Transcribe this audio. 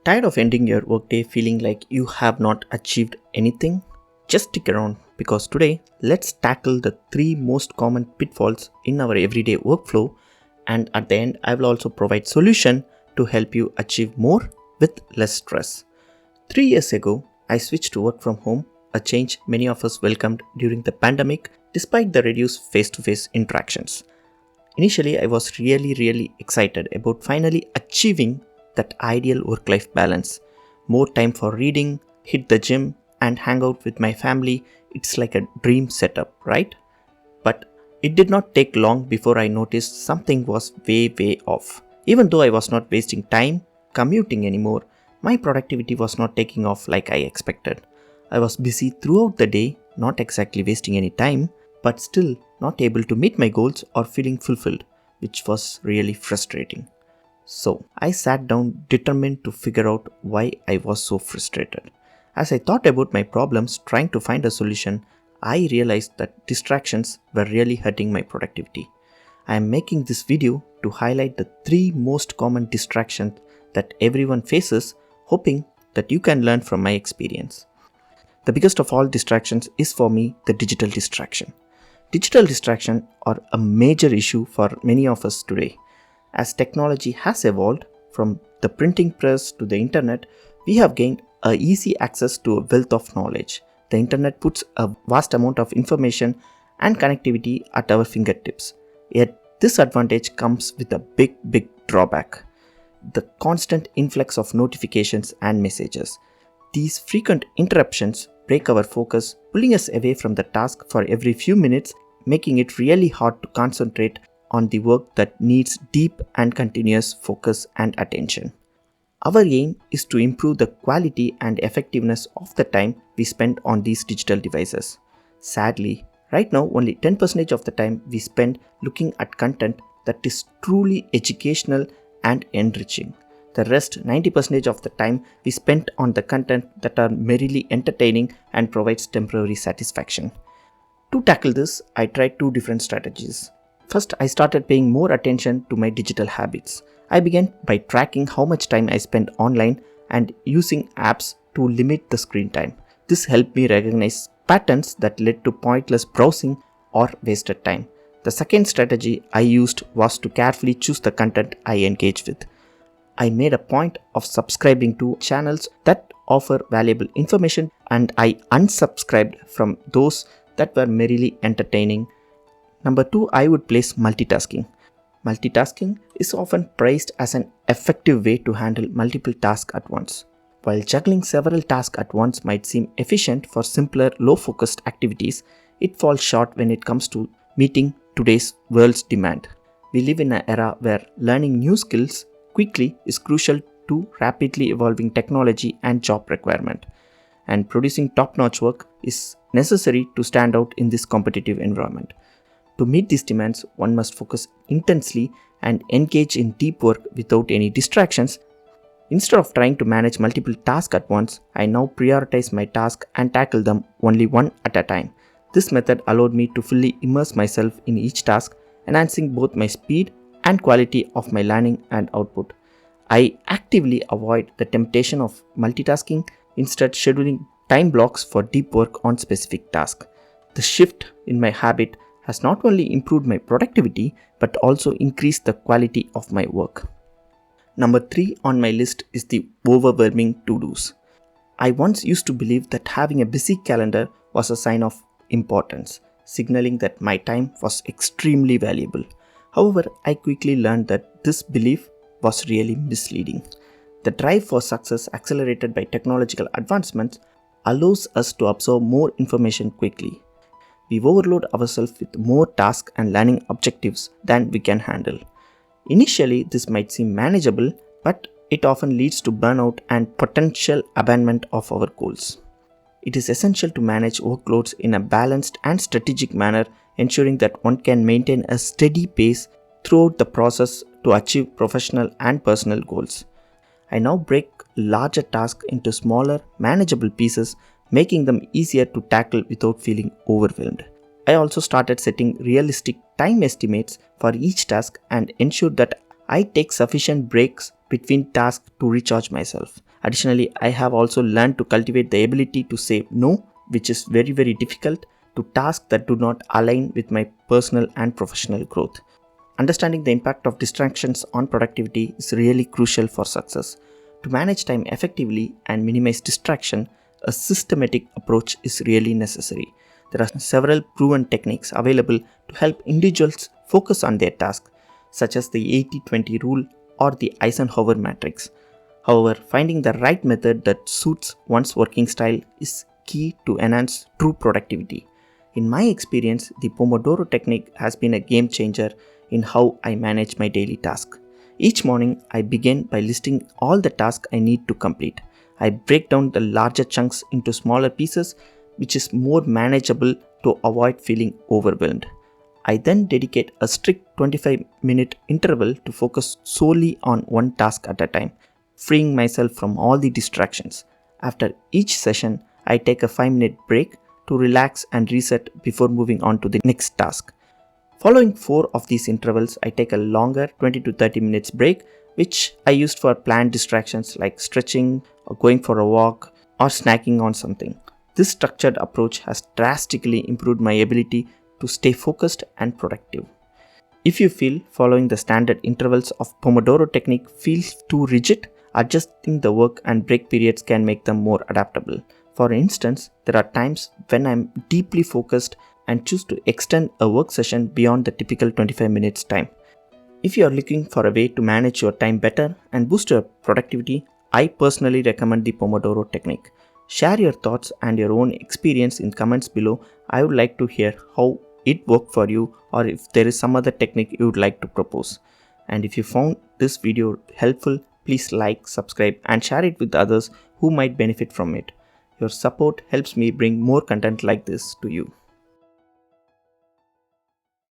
Tired of ending your workday feeling like you have not achieved anything? Just stick around because today let's tackle the three most common pitfalls in our everyday workflow, and at the end I will also provide solution to help you achieve more with less stress. 3 years ago, I switched to work from home, a change many of us welcomed during the pandemic despite the reduced face-to-face interactions. Initially, I was really excited about finally achieving that ideal work-life balance. More time for reading, hit the gym, and hang out with my family. It's like a dream setup, right? But it did not take long before I noticed something was way off. Even though I was not wasting time commuting anymore, my productivity was not taking off like I expected. I was busy throughout the day, not exactly wasting any time, but still not able to meet my goals or feeling fulfilled, which was really frustrating. So I sat down determined to figure out why I was so frustrated. As I thought about my problems trying to find a solution, I realized that distractions were really hurting my productivity. I am making this video to highlight the three most common distractions that everyone faces, hoping that you can learn from my experience. The biggest of all distractions is for me the digital distraction. Digital distraction are a major issue for many of us today. As technology has evolved from the printing press to the internet, we have gained a easy access to a wealth of knowledge. The internet puts a vast amount of information and connectivity at our fingertips. Yet this advantage comes with a big drawback: the constant influx of notifications and messages. These frequent interruptions break our focus, pulling us away from the task for every few minutes, making it really hard to concentrate on the work that needs deep and continuous focus and attention. Our aim is to improve the quality and effectiveness of the time we spend on these digital devices. Sadly, right now only 10% of the time we spend looking at content that is truly educational and enriching. The rest 90% of the time we spend on the content that are merely entertaining and provides temporary satisfaction. To tackle this, I tried two different strategies. First, I started paying more attention to my digital habits. I began by tracking how much time I spent online and using apps to limit the screen time. This helped me recognize patterns that led to pointless browsing or wasted time. The second strategy I used was to carefully choose the content I engage with. I made a point of subscribing to channels that offer valuable information, and I unsubscribed from those that were merely entertaining. Number 2, I would place multitasking. Multitasking is often praised as an effective way to handle multiple tasks at once. While juggling several tasks at once might seem efficient for simpler, low-focused activities, it falls short when it comes to meeting today's world's demand. We live in an era where learning new skills quickly is crucial to rapidly evolving technology and job requirement, and producing top-notch work is necessary to stand out in this competitive environment. To meet these demands, one must focus intensely and engage in deep work without any distractions. Instead of trying to manage multiple tasks at once, I now prioritize my tasks and tackle them only one at a time. This method allowed me to fully immerse myself in each task, enhancing both my speed and quality of my learning and output. I actively avoid the temptation of multitasking, instead scheduling time blocks for deep work on specific tasks. The shift in my habit has not only improved my productivity but also increased the quality of my work. Number 3 on my list is the overwhelming to-dos. I once used to believe that having a busy calendar was a sign of importance, signaling that my time was extremely valuable. However, I quickly learned that this belief was really misleading. The drive for success, accelerated by technological advancements, allows us to absorb more information quickly. We overload ourselves with more tasks and learning objectives than we can handle. Initially, this might seem manageable, but it often leads to burnout and potential abandonment of our goals. It is essential to manage workloads in a balanced and strategic manner, ensuring that one can maintain a steady pace throughout the process to achieve professional and personal goals. I now break larger tasks into smaller, manageable pieces, making them easier to tackle without feeling overwhelmed. I also started setting realistic time estimates for each task and ensured that I take sufficient breaks between tasks to recharge myself. Additionally, I have also learned to cultivate the ability to say no, which is very difficult, to tasks that do not align with my personal and professional growth. Understanding the impact of distractions on productivity is really crucial for success. To manage time effectively and minimize distraction, a systematic approach is really necessary. There are several proven techniques available to help individuals focus on their task, such as the 80-20 rule or the Eisenhower matrix. However, finding the right method that suits one's working style is key to enhance true productivity. In my experience, the Pomodoro technique has been a game changer in how I manage my daily tasks. Each morning, I begin by listing all the tasks I need to complete. I break down the larger chunks into smaller pieces, which is more manageable to avoid feeling overwhelmed. I then dedicate a strict 25-minute interval to focus solely on one task at a time, freeing myself from all the distractions. After each session, I take a 5-minute break to relax and reset before moving on to the next task. Following 4 of these intervals, I take a longer 20 to 30 minutes break, which I used for planned distractions like stretching or going for a walk or snacking on something. This structured approach has drastically improved my ability to stay focused and productive. If you feel following the standard intervals of Pomodoro technique feels too rigid, adjusting the work and break periods can make them more adaptable. For instance, there are times when I'm deeply focused and choose to extend a work session beyond the typical 25 minutes time. If you are looking for a way to manage your time better and boost your productivity, I personally recommend the Pomodoro technique. Share your thoughts and your own experience in comments below. I would like to hear how it worked for you, or if there is some other technique you would like to propose. And if you found this video helpful, please like, subscribe and share it with others who might benefit from it. Your support helps me bring more content like this to you.